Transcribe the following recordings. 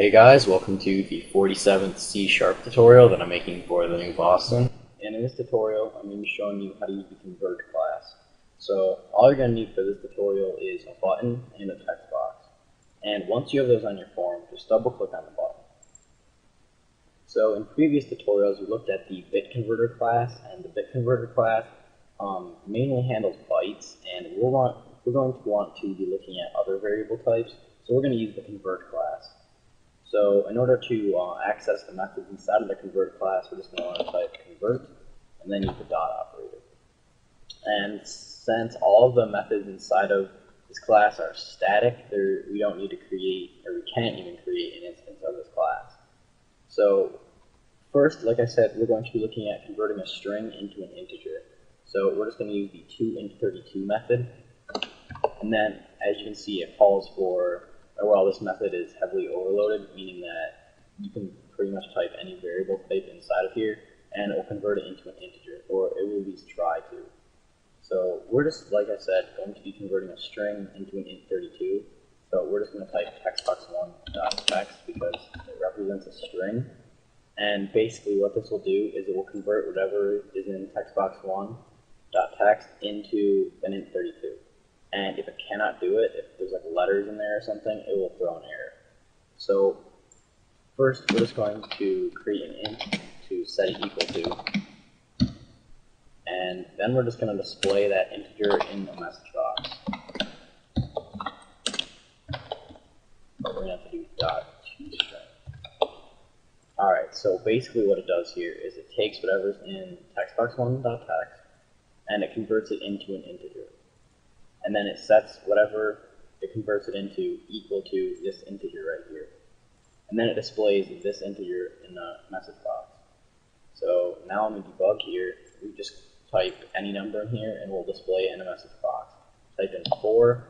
Hey guys, welcome to the 47th C# tutorial that I'm making for the new Boston. And in this tutorial, I'm going to be showing you how to use the convert class. So all you're going to need for this tutorial is a button and a text box. And once you have those on your form, just double click on the button. So in previous tutorials, we looked at the bit converter class, and the bit converter class mainly handles bytes, and we're going to want to be looking at other variable types. So we're going to use the convert class. So in order to access the methods inside of the convert class, we're just going to want to type convert and then use the dot operator. And since all of the methods inside of this class are static, we don't need to create, or we can't even create an instance of this class. So first, like I said, we're going to be looking at converting a string into an integer. So we're just going to use the toInt32 method. And then, as you can see, it calls for, well, this method is heavily overloaded, meaning that you can pretty much type any variable type inside of here, and it will convert it into an integer, or it will at least try to. So we're just, like I said, going to be converting a string into an int32. So we're just going to type textbox1.text because it represents a string. And basically what this will do is it will convert whatever is in textbox1.text into an int32. And if it cannot do it, if there's like letters in there or something, it will throw an error. So first, we're just going to create an int to set it equal to, and then we're just going to display that integer in the message box. But we're going to have to do .toString. Alright, so basically what it does here is it takes whatever's in textbox1.text and it converts it into an integer. And then it sets whatever it converts it into equal to this integer right here. And then it displays this integer in the message box. So now I'm going to debug here. We just type any number in here and we'll display it in a message box. Type in 4,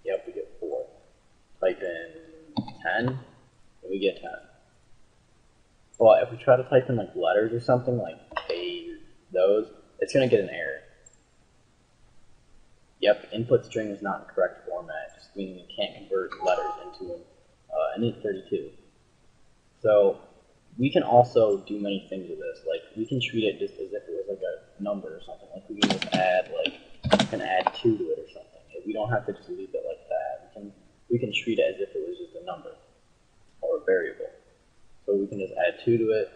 yep, we get 4. Type in 10, and we get 10. But if we try to type in like letters or something like K, those, it's going to get an error. Yep, input string is not in correct format, just meaning it can't convert letters into an int32. So we can also do many things with this. Like we can treat it just as if it was like a number or something. Like we can just add we can add 2 to it or something. We don't have to just leave it like that. We can treat it as if it was just a number or a variable. So we can just add 2 to it,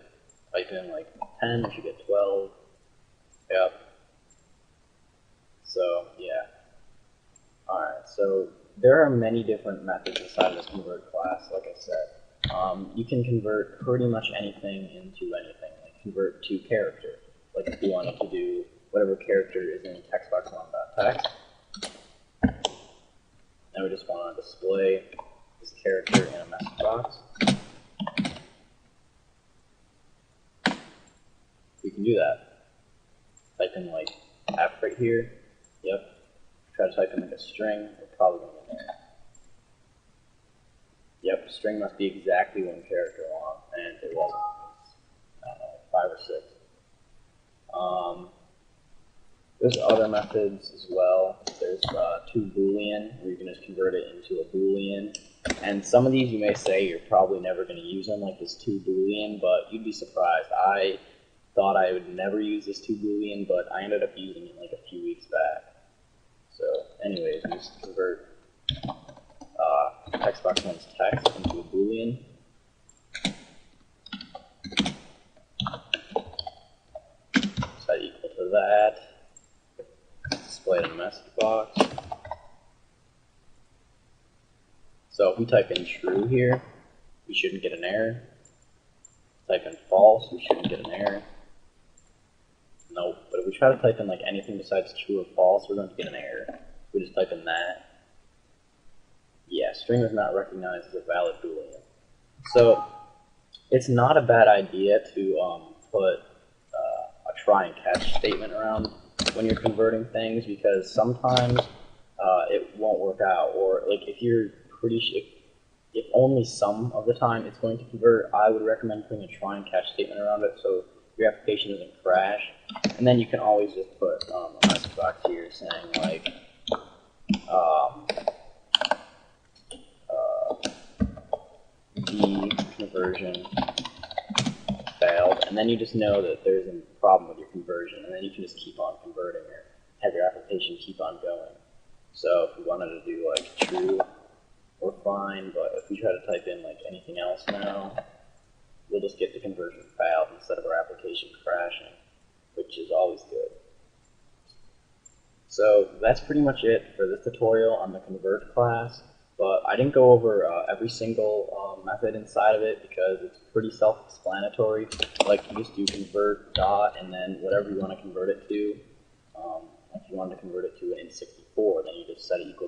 type in like 10, we should get 12. Yep. So yeah. Alright, so there are many different methods inside of this convert class, like I said. You can convert pretty much anything into anything, like convert to character. Like if you wanted to do whatever character is in textbox1.text. And we just want to display this character in a message box. We can do that. Type in like F right here. Yep. Try to type in like a string, we're probably going to get an error. Yep, string must be exactly 1 character long, and it wasn't. I don't know, 5 or 6. There's other methods as well. There's toBoolean, where you can just convert it into a Boolean. And some of these you may say you're probably never going to use them, like this toBoolean, but you'd be surprised. I thought I would never use this toBoolean, but I ended up using it like a few weeks back. So anyways, we just convert textbox1's text into a Boolean. Set equal to that. Display it in a message box. So if we type in true here, we shouldn't get an error. Type in false, we shouldn't get an error. Nope, but if we try to type in like anything besides true or false, we're going to get an error. We just type in that. Yeah, string is not recognized as a valid Boolean. So it's not a bad idea to put a try and catch statement around when you're converting things, because sometimes it won't work out, or like if you're if only some of the time it's going to convert, I would recommend putting a try and catch statement around it so your application doesn't crash. And then you can always just put a message box here saying like the conversion failed, and then you just know that there's a problem with your conversion, and then you can just keep on converting or have your application keep on going. So if we wanted to do like true, we're fine, but if we try to type in like anything else now, we'll just get the conversion failed instead of our application crashing, which is always good. So that's pretty much it for this tutorial on the convert class, but I didn't go over every single method inside of it because it's pretty self-explanatory. Like you just do convert dot and then whatever you want to convert it to. If you wanted to convert it to an int64, then you just set it equal